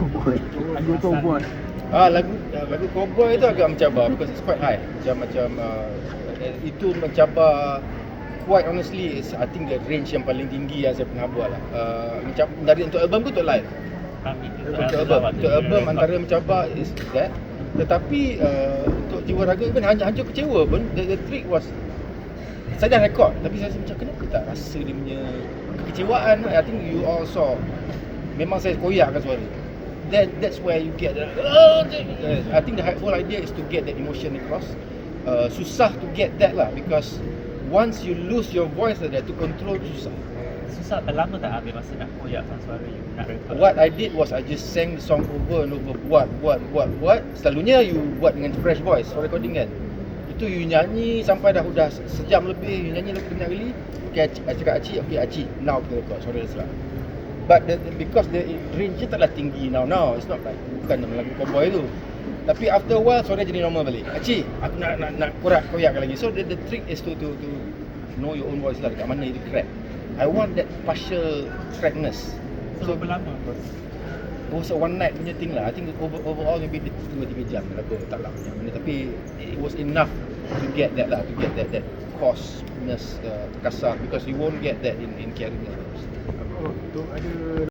Cowboy. Lagu Cowboy. Lagu Cowboy tu agak mencabar because it's quite high. Macam itu mencabar. Quite honestly, I think the range yang paling tinggi yang saya pernah buat lah. Dari untuk album tu untuk live. Untuk album antara mencabar is that. Tetapi untuk Jiwa Raga pun hancur kecewa pun. The trick was, saya dah rekod tapi saya macam kenapa tak rasa dia punya kekecewaan. I think you all saw. Memang saya koyakkan suara. That's where you get the I think the whole idea is to get that emotion across. Susah to get that lah because once you lose your voice that to control susah. Lama tak ambil masa nak koyakkan suara you nak record? What I did was I just sang the song over and over, buat. Selalunya you buat dengan fresh voice for recording kan. Itu you nyanyi sampai dah sejam lebih, you nyanyi lebih banyak kali. Okay, I cakap Acik, now kita record, suara dah serap. But because the range dia taklah tinggi now, it's not like bukan lagu Cowboy tu. Tapi after a while suara jadi normal balik. Acik, aku nak koyakkan lagi. So the trick is to know your own voice lah, dekat mana itu crack. I want that partial crackness. So berlama bos? It was a one night punya thing lah. I think overall maybe 2-3 jam aku tak lah punya benda. Tapi it was enough to get that lah, to get that coarseness, kasar, because you won't get that in Caribbean. Tu ada